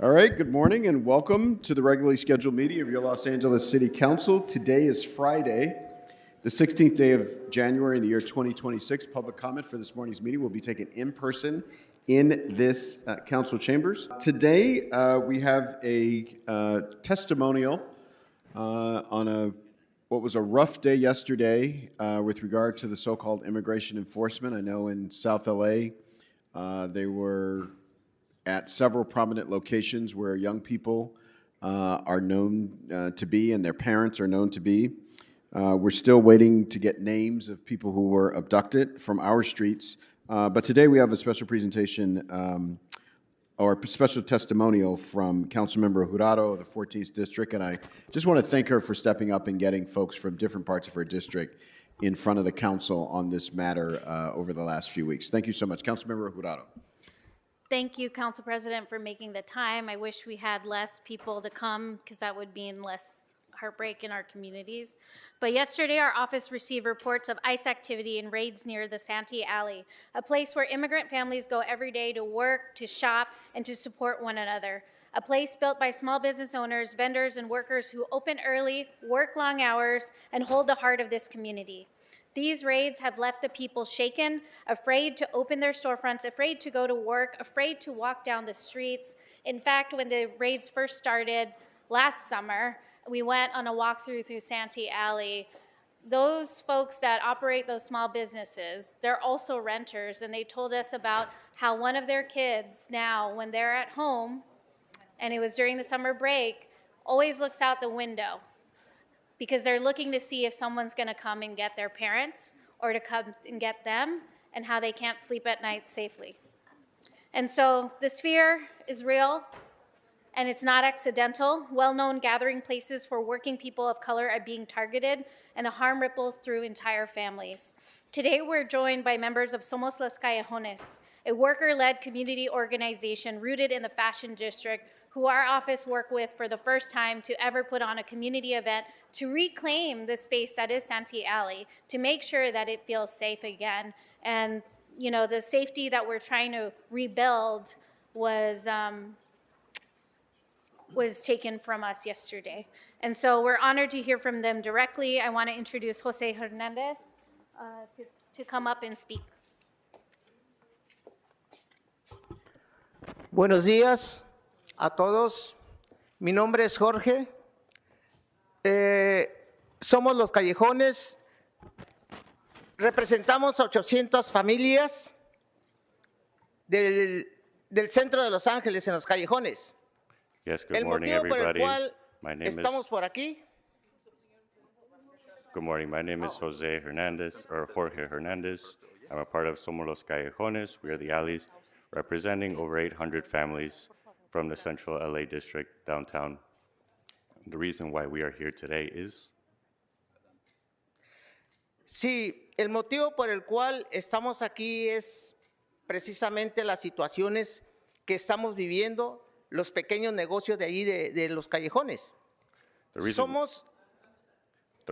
All right, good morning and welcome to the regularly scheduled meeting of your Los Angeles City Council. Today is Friday, the 16th day of January in the year 2026. Public comment for this morning's meeting will be taken in person in this council chambers. Today, we have a testimonial on what was a rough day yesterday with regard to the so-called immigration enforcement. I know in South LA, they were at several prominent locations where young people are known to be and their parents are known to be. We're still waiting to get names of people who were abducted from our streets. But today we have a special presentation or a special testimonial from Councilmember Jurado of the 14th District. And I just want to thank her for stepping up and getting folks from different parts of her district in front of the council on this matter over the last few weeks. Thank you so much. Councilmember Jurado. Thank you, Council President, for making the time. I wish we had less people to come because that would mean less heartbreak in our communities. But yesterday, our office received reports of ICE activity and raids near the Santee Alley, a place where immigrant families go every day to work, to shop, and to support one another. A place built by small business owners, vendors, and workers who open early, work long hours, and hold the heart of this community. These raids have left the people shaken, afraid to open their storefronts, afraid to go to work, afraid to walk down the streets. In fact, when the raids first started last summer, we went on a walkthrough through Santee Alley. Those folks that operate those small businesses, they're also renters, and they told us about how one of their kids now, when they're at home, and it was during the summer break, always looks out the window, because they're looking to see if someone's gonna come and get their parents or to come and get them, and how they can't sleep at night safely. And so this fear is real, and it's not accidental. Well-known gathering places for working people of color are being targeted, and the harm ripples through entire families. Today, we're joined by members of Somos Los Callejones, a worker-led community organization rooted in the Fashion District, who our office worked with for the first time to ever put on a community event to reclaim the space that is Santee Alley, to make sure that it feels safe again. And you know, the safety that we're trying to rebuild was taken from us yesterday. And so we're honored to hear from them directly. I want to introduce Jose Hernandez to come up and speak. Buenos días a todos. Mi nombre es Jorge. Somos Los Callejones. Representamos a 800 familias del centro de Los Ángeles en Los Callejones. Yes, good El morning, motivo por el everybody. cual My name estamos is. por aquí Good morning. My name is Jose Hernandez, or Jorge Hernandez. I'm a part of Somos Los Callejones. We are the alleys, representing over 800 families from the central LA district downtown. The reason why we are here today is. Sí, el motivo por el cual estamos aquí es precisamente las situaciones que estamos viviendo los pequeños negocios de ahí de los callejones. The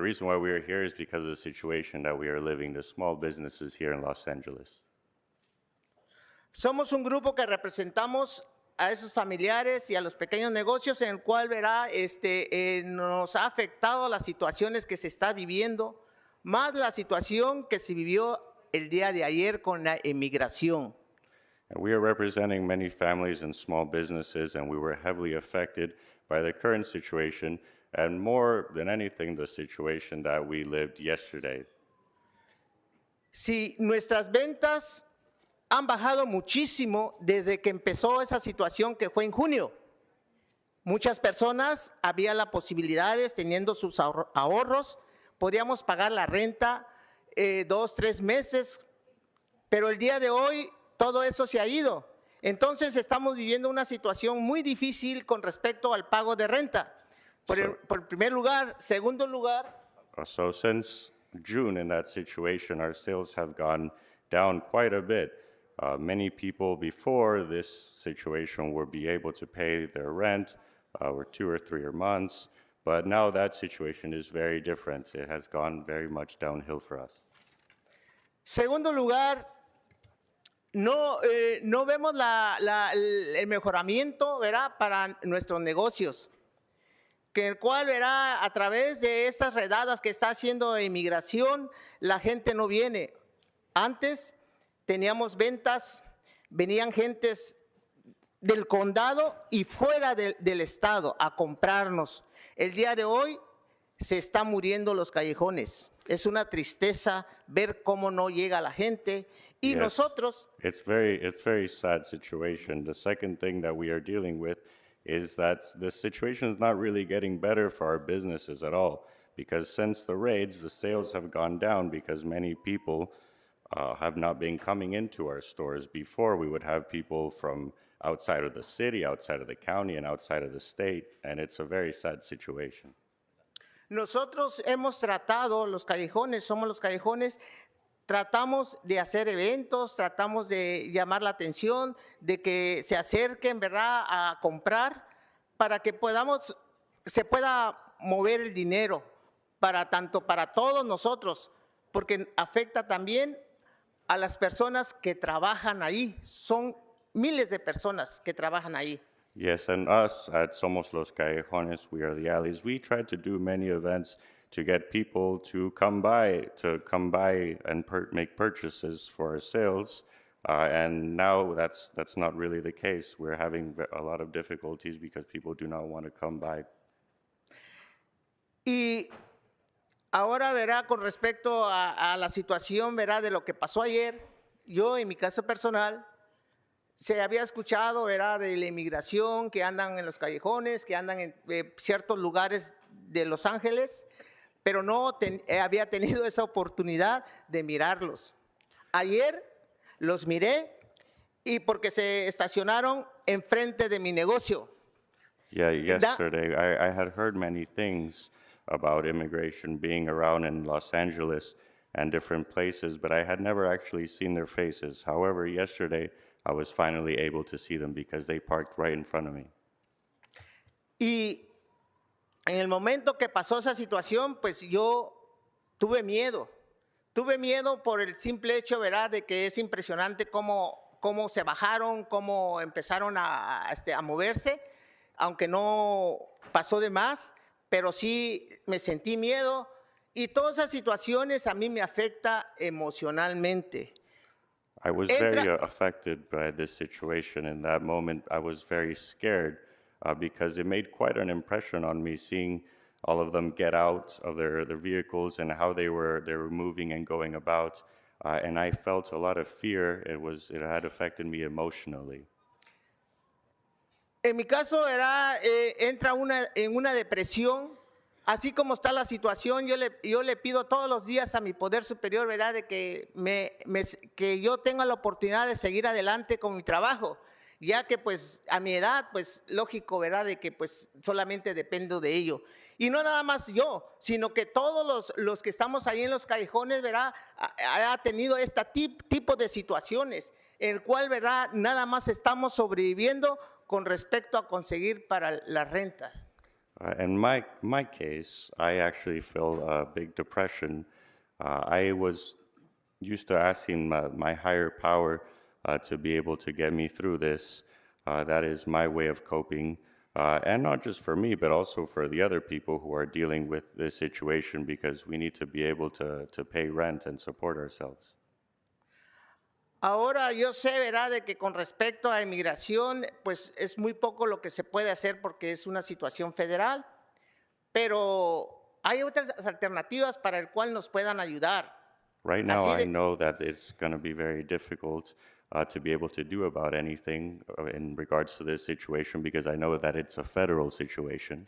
reason why we are here is because of the situation that we are living, the small businesses here in Los Angeles. Somos un grupo que representamos a esos familiares y a los pequeños negocios, en el cual verá, nos ha afectado las situaciones que se está viviendo, más la situación que se vivió el día de ayer con la emigración. And we are representing many families and small businesses, and we were heavily affected by the current situation, and more than anything, the situation that we lived yesterday. Sí, nuestras ventas han bajado muchísimo desde que empezó esa situación que fue en junio. Muchas personas había la posibilidades, teniendo sus ahorros, podíamos pagar la renta 2, 3 meses, pero el día de hoy todo eso se ha ido. Entonces estamos viviendo una situación muy difícil con respecto al pago de renta. Por primer lugar. Segundo lugar. So since June in that situation, our sales have gone down quite a bit. Many people before this situation would be able to pay their rent or 2 or 3 months, but now that situation is very different. It has gone very much downhill for us. Segundo lugar, no vemos el mejoramiento, ¿verdad?, para nuestros negocios, que el cual, ¿verdad?, a través de estas redadas que está haciendo inmigración, la gente no viene. Antes teníamos ventas, venían gentes del condado y fuera del estado a comprarnos. El día de hoy se están muriendo los callejones. Es una tristeza ver cómo no llega la gente y Yes. nosotros. It's very sad situation. The second thing that we are dealing with is that the situation is not really getting better for our businesses at all, because since the raids, the sales have gone down because many people have not been coming into our stores. Before, we would have people from outside of the city, outside of the county, and outside of the state, and it's a very sad situation. Nosotros hemos tratado, somos los callejones, tratamos de hacer eventos, tratamos de llamar la atención, de que se acerquen, ¿verdad?, a comprar, para que se pueda mover el dinero, tanto para todos nosotros, porque afecta también a las personas que trabajan ahí. Son miles de personas que trabajan ahí. Yes, and us at Somos Los Callejones, we are the alleys. We try to do many events to get people to come by and make purchases for our sales. And now that's not really the case. We're having a lot of difficulties because people do not want to come by. Y ahora, verá, con respecto a la situación, verá, de lo que pasó ayer, yo en mi caso personal, se había escuchado, ¿verdad?, de la inmigración, que andan en los callejones, que andan en ciertos lugares de Los Ángeles, pero no había tenido esa oportunidad de mirarlos. Ayer los miré y porque se estacionaron enfrente de mi negocio. Yeah, yesterday I had heard many things about immigration being around in Los Angeles and different places, but I had never actually seen their faces. However, yesterday I was finally able to see them because they parked right in front of me. Y en el momento que pasó esa situación, pues yo tuve miedo. Tuve miedo por el simple hecho, ¿verdad?, de que es impresionante cómo se bajaron, cómo empezaron a moverse, aunque no pasó de más, pero sí me sentí miedo. Y todas esas situaciones a mí me afecta emocionalmente. I was very affected by this situation. In that moment, I was very scared because it made quite an impression on me seeing all of them get out of their vehicles and how they were moving and going about. And I felt a lot of fear. It had affected me emotionally. En mi caso, entra en una depresión. Así como está la situación, yo le pido todos los días a mi poder superior, ¿verdad?, de que yo tenga la oportunidad de seguir adelante con mi trabajo, ya que pues a mi edad, pues lógico, ¿verdad?, de que pues solamente dependo de ello. Y no nada más yo, sino que todos los que estamos ahí en los callejones, ¿verdad?, ha tenido este tipo de situaciones, en el cual, ¿verdad?, nada más estamos sobreviviendo con respecto a conseguir para las rentas. In my case, I actually felt a big depression. I was used to asking my higher power to be able to get me through this. That is my way of coping. And not just for me, but also for the other people who are dealing with this situation, because we need to be able to pay rent and support ourselves. Ahora yo sé, ¿verdad?, de que con respecto a inmigración, pues es muy poco lo que se puede hacer porque es una situación federal, pero hay otras alternativas para el cual nos puedan ayudar. Right now, I know that it's going to be very difficult to be able to do about anything in regards to this situation, because I know that it's a federal situation.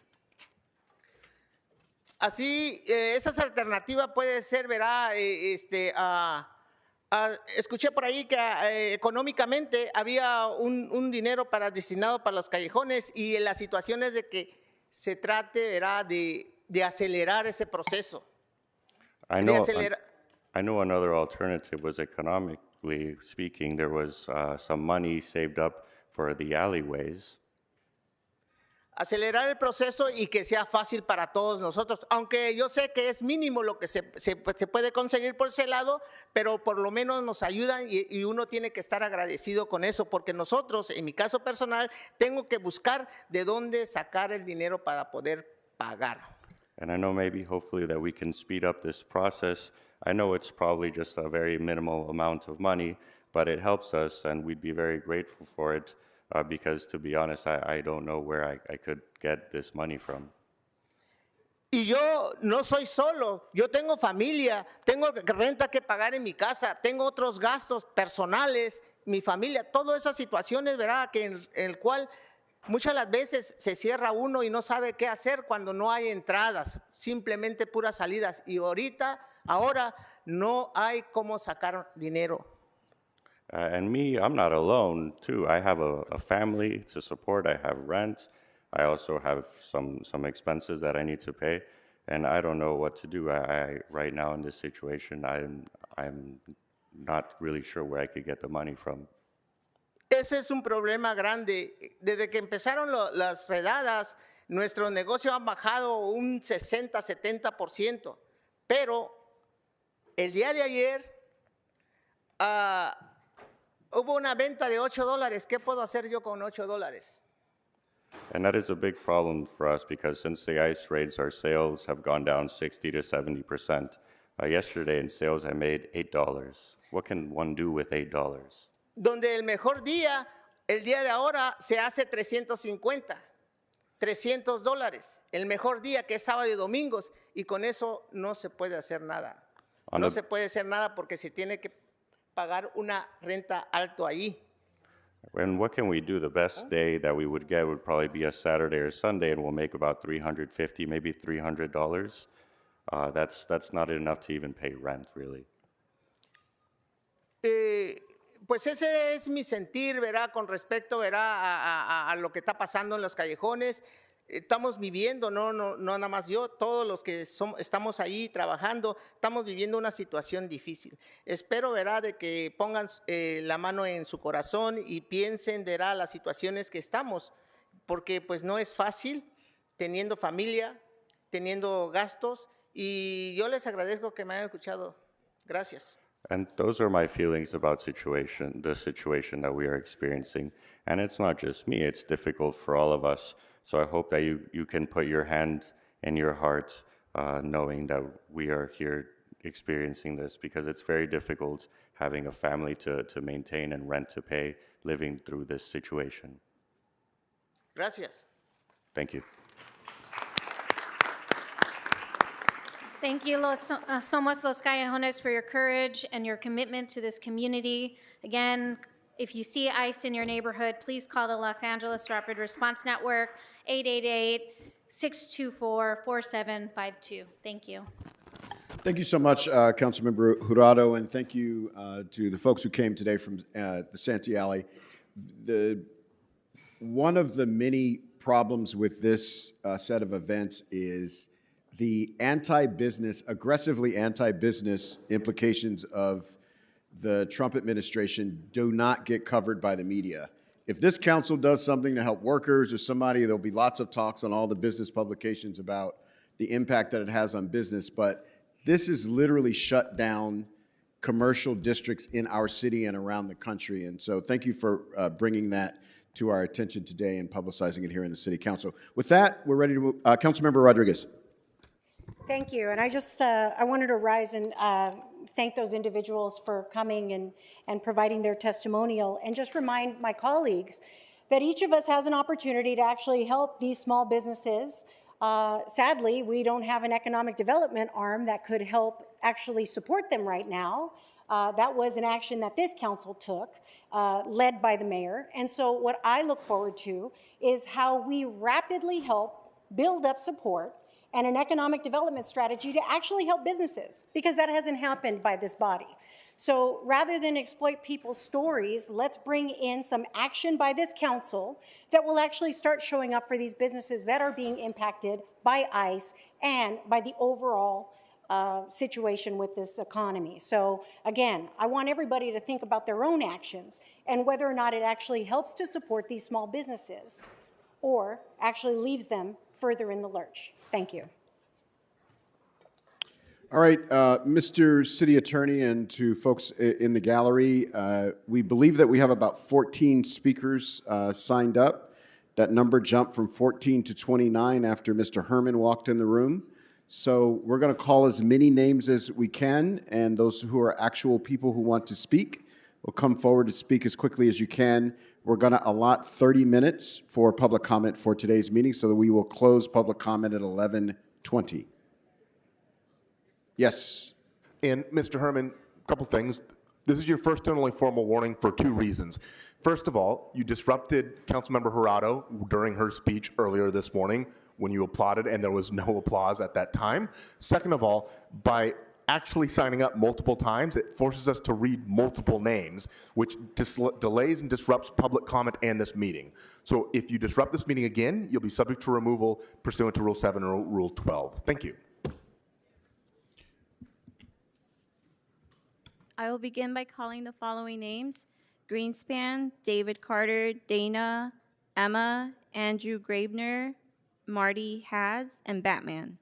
Así, esas alternativas pueden ser, ¿verdad?, escuché por ahí que económicamente había un dinero destinado para los callejones, y la situación es de que se trate, ¿verdad?, de acelerar ese proceso. I know another alternative was, economically speaking, there was some money saved up for the alleyways. acelerar el proceso y que sea fácil para todos nosotros. Aunque yo sé que es mínimo lo que se puede conseguir por ese lado, pero por lo menos nos ayudan y uno tiene que estar agradecido con eso, porque nosotros, en mi caso personal, tengo que buscar de dónde sacar el dinero para poder pagar. And I know maybe hopefully that we can speed up this process. I know it's probably just a very minimal amount of money, but it helps us and we'd be very grateful for it because to be honest, I don't know where I could get this money from. Y yo no soy solo, yo tengo familia, tengo renta que pagar en mi casa, tengo otros gastos personales, mi familia, todas esas situaciones, ¿verdad? Que en el cual muchas las veces se cierra uno y no sabe qué hacer cuando no hay entradas, simplemente puras salidas. Y ahora no hay cómo sacar dinero. And me, I'm not alone too. I have a family to support. I have rent. I also have some expenses that I need to pay, and I don't know what to do. I right now in this situation, I'm not really sure where I could get the money from. Ese es un problema grande. Desde que empezaron las redadas, nuestro negocio ha bajado un 60-70%, pero el día de ayer hubo una venta de $8. ¿Qué puedo hacer yo con $8? And that is a big problem for us because since the ICE raids, our sales have gone down 60 to 70%. Yesterday in sales, I made $8. What can one do with $8? Donde el mejor día, el día de ahora, se hace $350, $300. El mejor día, que es sábado y domingos, y con eso no se puede hacer nada. No se puede hacer nada porque se tiene que pagar una renta alto ahí. And what can we do? The best day that we would get would probably be a Saturday or Sunday, and we'll make about $350, maybe $300. That's not enough to even pay rent, really. Pues ese es mi sentir, ¿verdad? Con respecto, ¿verdad? A lo que está pasando en los callejones. Estamos viviendo, no nada más yo, todos los que estamos ahí trabajando, estamos viviendo una situación difícil. Espero, ¿verdad?, de que pongan la mano en su corazón y piensen, ¿verdad?, las situaciones que estamos, porque pues no es fácil teniendo familia, teniendo gastos, y yo les agradezco que me hayan escuchado. Gracias. And those are my feelings about the situation that we are experiencing. And it's not just me, it's difficult for all of us. So I hope that you can put your hand in your heart knowing that we are here experiencing this because it's very difficult having a family to maintain and rent to pay, living through this situation. Gracias. Thank you. Thank you so much, Los Callejones, for your courage and your commitment to this community. Again, if you see ICE in your neighborhood, please call the Los Angeles Rapid Response Network, 888-624-4752. Thank you. Thank you so much, Councilmember Jurado, and thank you to the folks who came today from the Santee Alley. One of the many problems with this set of events is the aggressively anti-business implications of the Trump administration do not get covered by the media. If this council does something to help workers or somebody, there'll be lots of talks on all the business publications about the impact that it has on business, but this is literally shut down commercial districts in our city and around the country. And so thank you for bringing that to our attention today and publicizing it here in the City Council. With that, we're ready to move. Councilmember Rodriguez. Thank you. And I just, I wanted to rise and thank those individuals for coming and providing their testimonial, and just remind my colleagues that each of us has an opportunity to actually help these small businesses. Sadly, we don't have an economic development arm that could help actually support them right now. That was an action that this council took, led by the mayor. And so what I look forward to is how we rapidly help build up support and an economic development strategy to actually help businesses, because that hasn't happened by this body. So rather than exploit people's stories, let's bring in some action by this council that will actually start showing up for these businesses that are being impacted by ICE and by the overall situation with this economy. So again, I want everybody to think about their own actions and whether or not it actually helps to support these small businesses. or actually leaves them further in the lurch. Thank you. All right, Mr. City Attorney, and to folks in the gallery, we believe that we have about 14 speakers signed up. That number jumped from 14 to 29 after Mr. Herman walked in the room. So we're going to call as many names as we can, and those who are actual people who want to speak will come forward to speak as quickly as you can. We're going to allot 30 minutes for public comment for today's meeting, so that we will close public comment at 11:20. Yes. And Mr. Herman, a couple things. This is your first and only formal warning for two reasons. First of all, you disrupted Councilmember Jurado during her speech earlier this morning when you applauded, and there was no applause at that time. Second of all, by actually signing up multiple times, it forces us to read multiple names, which delays and disrupts public comment and this meeting. So if you disrupt this meeting again, you'll be subject to removal pursuant to Rule 7 or Rule 12. Thank you. I will begin by calling the following names: Greenspan, David Carter, Dana, Emma, Andrew Grabner, Marty Haz, and Batman.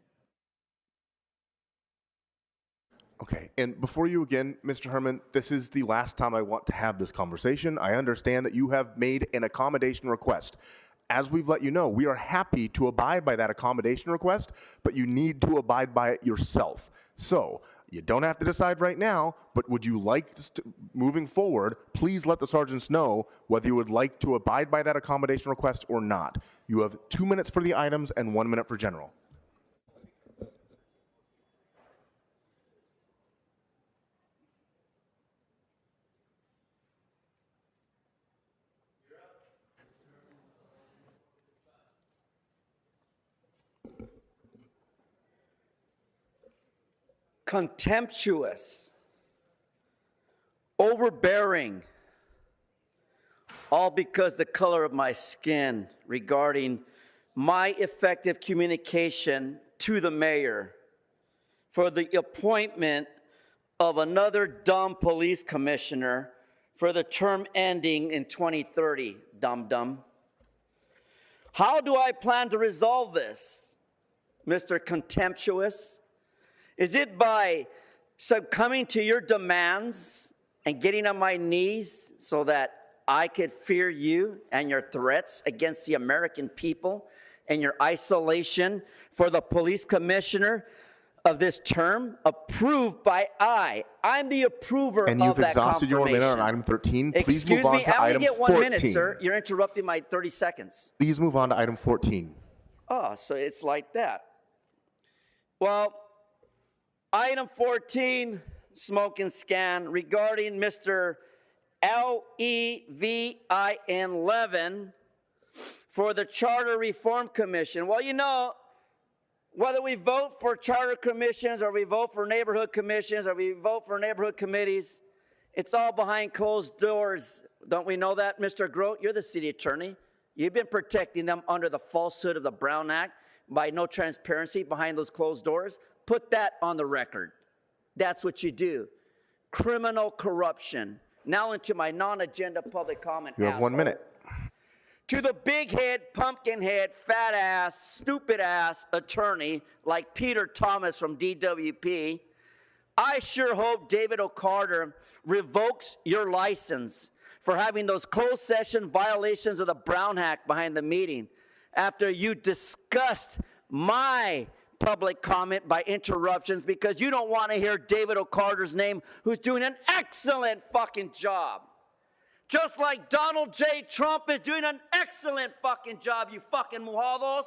Okay, and before you again, Mr. Herman, this is the last time I want to have this conversation. I understand that you have made an accommodation request. As we've let you know, we are happy to abide by that accommodation request, but you need to abide by it yourself. So, you don't have to decide right now, but would you like, moving forward, please let the sergeants know whether you would like to abide by that accommodation request or not. You have 2 minutes for the items and 1 minute for general. Contemptuous, overbearing, all because the color of my skin, regarding my effective communication to the mayor for the appointment of another dumb police commissioner for the term ending in 2030, dum-dum. How do I plan to resolve this, Mr. Contemptuous? Is it by succumbing to your demands and getting on my knees so that I could fear you and your threats against the American people and your isolation for the police commissioner of this term, approved by I'm the approver and of that confirmation. And you've exhausted your minute on item 13. Please Excuse move on me, to I item only get 14. 1 minute, sir. You're interrupting my 30 seconds. Please move on to item 14. Oh, so it's like that. Well, item 14, smoke and scan, regarding Mr. Levin Levin for the Charter Reform Commission. Well, you know, whether we vote for charter commissions or we vote for neighborhood commissions or we vote for neighborhood committees, it's all behind closed doors. Don't we know that, Mr. Grote? You're the city attorney. You've been protecting them under the falsehood of the Brown Act by no transparency behind those closed doors. Put that on the record. That's what you do. Criminal corruption. Now into my non-agenda public comment. You have 1 minute. To the big head, pumpkin head, fat ass, stupid ass attorney like Peter Thomas from DWP, I sure hope David O'Carter revokes your license for having those closed session violations of the Brown Act behind the meeting after you discussed my public comment by interruptions because you don't want to hear David O'Carter's name, who's doing an excellent fucking job. Just like Donald J. Trump is doing an excellent fucking job, you fucking mojados.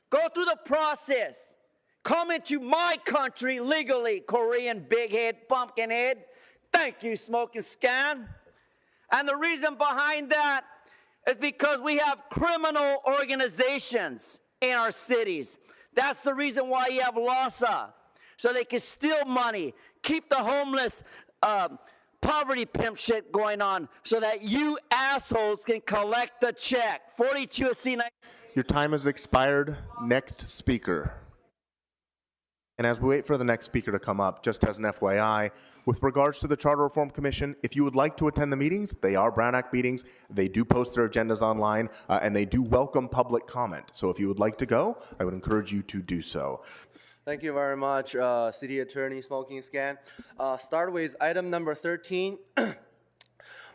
Go through the process. Come into my country legally, Korean big head, pumpkin head. Thank you, Smoke and Scan. And the reason behind that is because we have criminal organizations in our cities. That's the reason why you have LASA, so they can steal money, keep the homeless, poverty pimp shit going on, so that you assholes can collect the check. 42 C. Your time has expired. Next speaker. And as we wait for the next speaker to come up, just as an FYI, with regards to the Charter Reform Commission, if you would like to attend the meetings, they are Brown Act meetings. They do post their agendas online, and they do welcome public comment. So if you would like to go, I would encourage you to do so. Thank you very much, City Attorney Smoking Scan. Start with item number 13.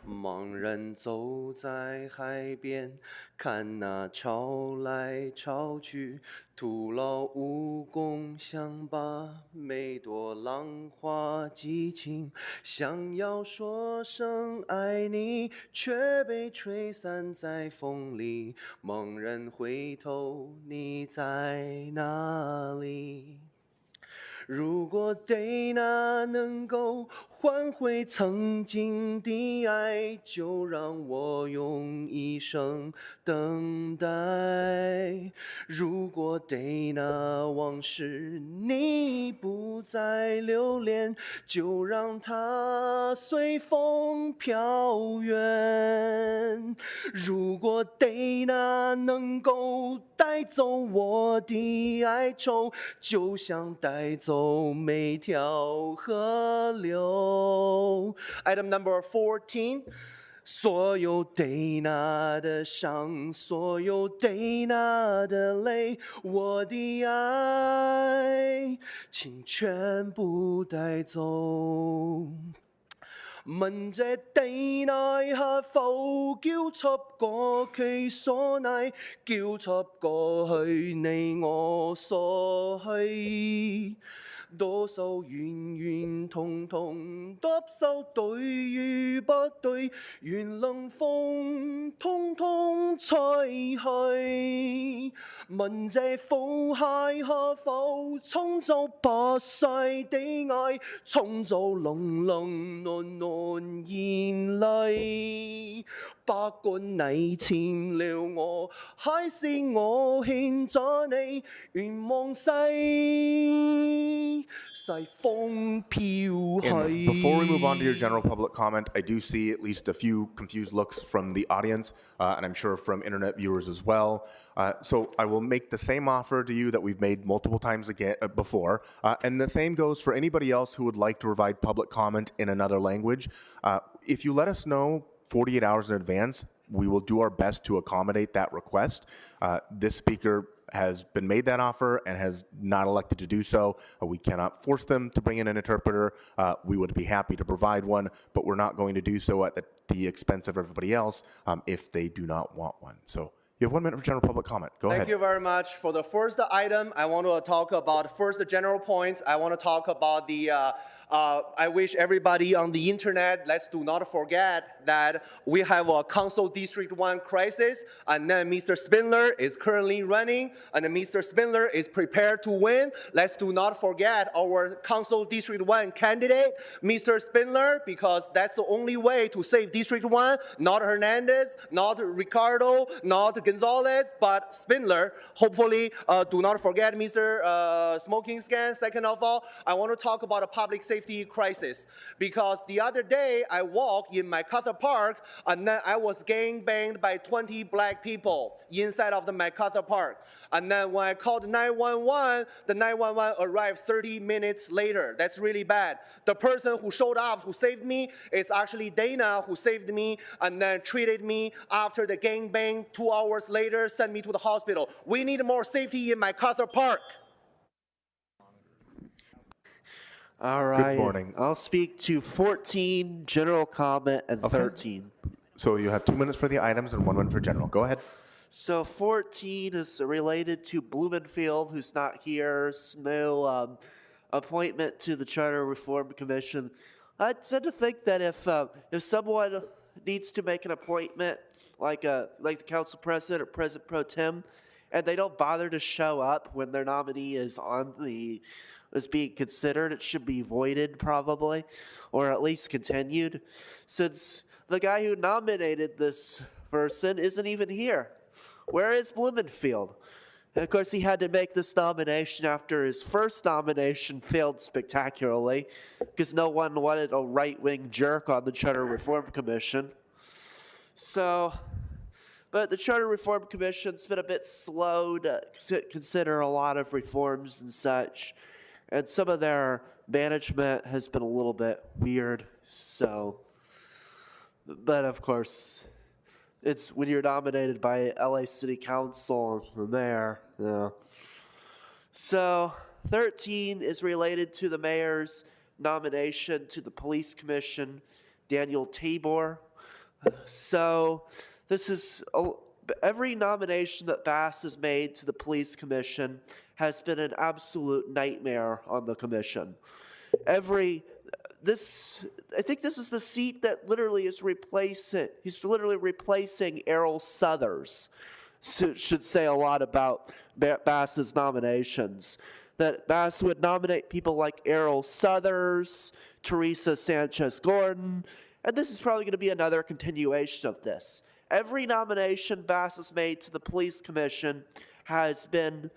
盲人走在海边，看那潮来潮去，徒劳无功，想把每朵浪花记清。想要说声爱你，却被吹散在风里。盲人回头，你在哪里？ 如果 Dana 能够换回曾经的爱，就让我用一生等待。如果 Dana 往事你不再留恋，就让它随风飘远。如果 Dana 能够带走我的哀愁，就像带走 每条河流。Item number 14. 所有 Dana 的伤，所有 Dana 的泪，我的爱，请全部帶走。 問這地內可否叫出過佢所乃，叫出過去你我所去。 多數遠遠痛痛，多數對與不對，願能風通通吹去。問這苦海可否沖走不碎的愛，沖走濃濃暖暖眼淚。不管你欠了我，還是我欠咗你，願望逝。 And before we move on to your general public comment, I do see at least a few confused looks from the audience, and I'm sure from internet viewers as well. So I will make the same offer to you that we've made multiple times again before, and the same goes for anybody else who would like to provide public comment in another language. If you let us know 48 hours in advance, we will do our best to accommodate that request. This speaker has been made that offer and has not elected to do so. We cannot force them to bring in an interpreter. We would be happy to provide one, but we're not going to do so at the expense of everybody else if they do not want one. So you have 1 minute for general public comment. Go ahead. Thank you very much. For the first item, I want to talk about first the general points. I want to talk about the I wish everybody on the internet, let's do not forget that we have a Council District 1 crisis, and then Mr. Spindler is currently running, and Mr. Spindler is prepared to win. Let's do not forget our Council District 1 candidate, Mr. Spindler, because that's the only way to save District 1, not Hernandez, not Ricardo, not Gonzalez, but Spindler. Hopefully, do not forget Mr. Smoking Scan. Second of all, I want to talk about a public safety crisis, because the other day I walked in MacArthur Park and then I was gang banged by 20 black people inside of the MacArthur Park. And then when I called 911, the 911 arrived 30 minutes later. That's really bad. The person who showed up, who saved me, is actually Dana, who saved me and then treated me after the gang bang. 2 hours later, sent me to the hospital. We need more safety in MacArthur Park. All right. Good morning. I'll speak to 14, general comment, and 13. So you have 2 minutes for the items and 1 minute for general. Go ahead. So 14 is related to Blumenfield, who's not here. No appointment to the Charter Reform Commission. I tend to think that if someone needs to make an appointment, like the council president or president pro tem, and they don't bother to show up when their nominee is being considered, it should be voided probably, or at least continued, since the guy who nominated this person isn't even here. Where is Blumenfield? And of course, he had to make this nomination after his first nomination failed spectacularly, because no one wanted a right-wing jerk on the Charter Reform Commission. So, but the Charter Reform Commission's been a bit slow to consider a lot of reforms and such. and some of their management has been a little bit weird. So, but of course, it's when you're nominated by LA City Council and the mayor. Yeah. So 13 is related to the mayor's nomination to the police commission, Daniel Tabor. So this is every nomination that Bass has made to the police commission has been an absolute nightmare on the commission. I think this is the seat that literally is replacing. He's literally replacing Errol Southers. So it should say a lot about Bass's nominations. That Bass would nominate people like Errol Southers, Teresa Sanchez Gordon, and this is probably going to be another continuation of this. Every nomination Bass has made to the police commission has been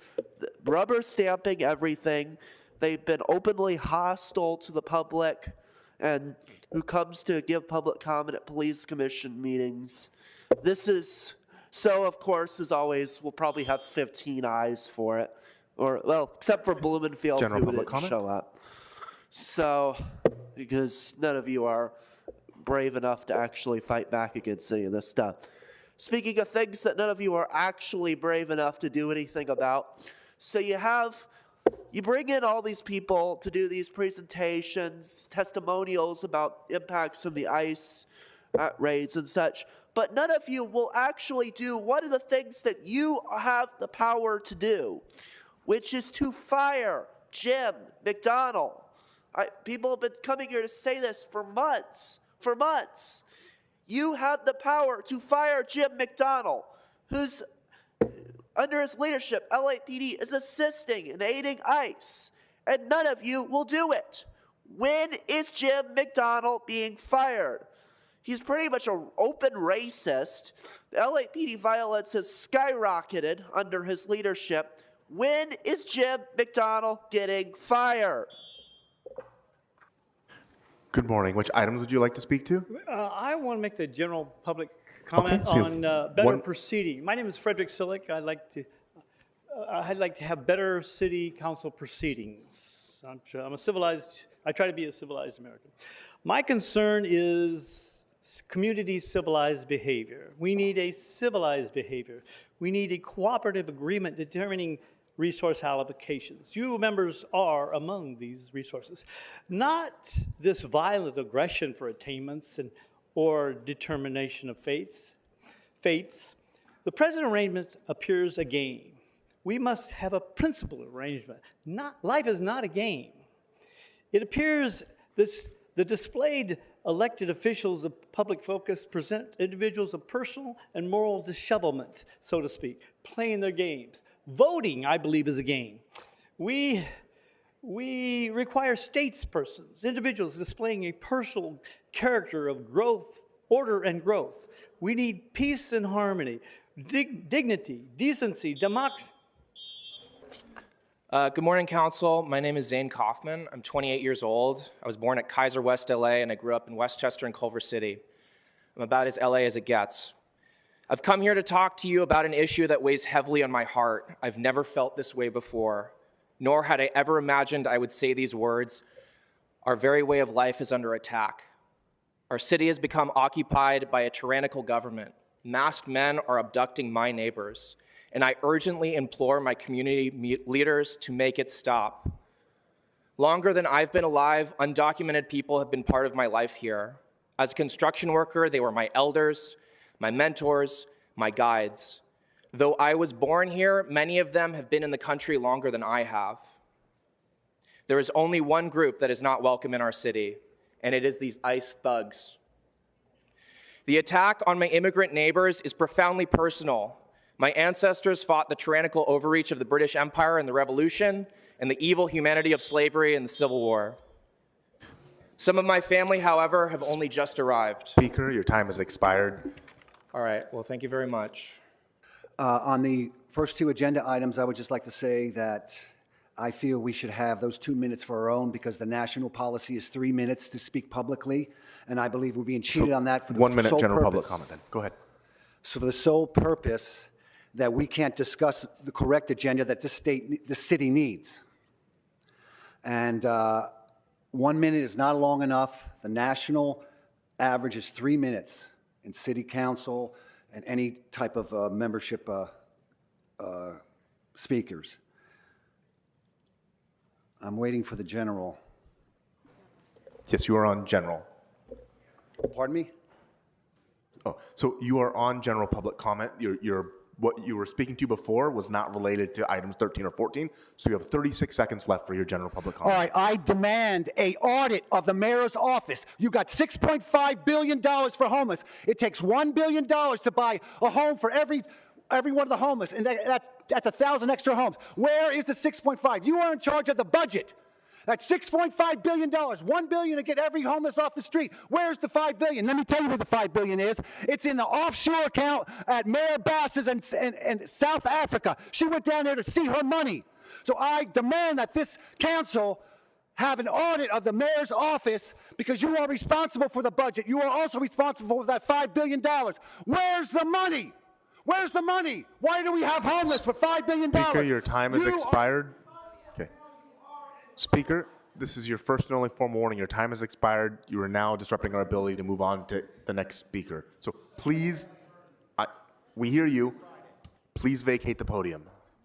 rubber stamping everything. They've been openly hostile to the public and who comes to give public comment at police commission meetings. This is, so of course, as always, we'll probably have 15 ayes for it. Or, well, except for Blumenfield, General who public didn't comment? show up. So, because none of you are brave enough to actually fight back against any of this stuff. Speaking of things that none of you are actually brave enough to do anything about, so you bring in all these people to do these presentations, testimonials about impacts from the ICE raids and such, but none of you will actually do one of the things that you have the power to do, which is to fire Jim McDonald. People have been coming here to say this for months. For months. You have the power to fire Jim McDonald, who's, under his leadership, LAPD is assisting and aiding ICE, and none of you will do it. When is Jim McDonald being fired? He's pretty much an open racist. The LAPD violence has skyrocketed under his leadership. When is Jim McDonald getting fired? Good morning. Which items would you like to speak to? I want to make the general public comment so you on have better one- proceeding. My name is Frederick Sillick. I'd like to have better city council proceedings. I try to be a civilized American. My concern is community civilized behavior. We need a civilized behavior. We need a cooperative agreement determining resource allocations. You members are among these resources. Not this violent aggression for attainments or determination of fates. The present arrangement appears a game. We must have a principled arrangement. Life is not a game. It appears the displayed elected officials of public focus present individuals of personal and moral dishevelment, so to speak, playing their games. Voting, I believe, is a game. We require statespersons, individuals displaying a personal character of growth, order and growth. We need peace and harmony, dignity, decency, democracy. Good morning, Council. My name is Zane Kaufman. I'm 28 years old. I was born at Kaiser West, LA, and I grew up in Westchester and Culver City. I'm about as LA as it gets. I've come here to talk to you about an issue that weighs heavily on my heart. I've never felt this way before, nor had I ever imagined I would say these words. Our very way of life is under attack. Our city has become occupied by a tyrannical government. Masked men are abducting my neighbors, and I urgently implore my community leaders to make it stop. Longer than I've been alive, undocumented people have been part of my life here. As a construction worker, they were my elders, my mentors, my guides. Though I was born here, many of them have been in the country longer than I have. There is only one group that is not welcome in our city, and it is these ICE thugs. The attack on my immigrant neighbors is profoundly personal. My ancestors fought the tyrannical overreach of the British Empire in the Revolution and the evil humanity of slavery in the Civil War. Some of my family, however, have only just arrived. Speaker, your time has expired. All right, well, thank you very much. On the first two agenda items, I would just like to say that I feel we should have those 2 minutes for our own because the national policy is 3 minutes to speak publicly, and I believe we're being cheated on that for the 1 minute sole general public purpose. comment then. Go ahead. So for the sole purpose that we can't discuss the correct agenda that this city needs. And 1 minute is not long enough. The national average is 3 minutes in city council and any type of membership speakers. I'm waiting for the general. Yes, you are on general. Pardon me? Oh, so you are on general public comment. What you were speaking to before was not related to items 13 or 14, so you have 36 seconds left for your general public comment. All right, I demand a audit of the mayor's office. You got $6.5 billion for homeless. It takes $1 billion to buy a home for every one of the homeless, and that's 1,000 extra homes. Where is the 6.5? You are in charge of the budget. That's $6.5 billion, $1 billion to get every homeless off the street. Where's the $5 billion? Let me tell you where the $5 billion is. It's in the offshore account at Mayor Bass's in South Africa. She went down there to see her money. So I demand that this council have an audit of the mayor's office because you are responsible for the budget. You are also responsible for that $5 billion. Where's the money? Where's the money? Why do we have homeless for $5 billion? Speaker, your time has expired. Okay. Speaker, this is your first and only formal warning. Your time has expired. You are now disrupting our ability to move on to the next speaker. So please, we hear you. Please vacate the podium.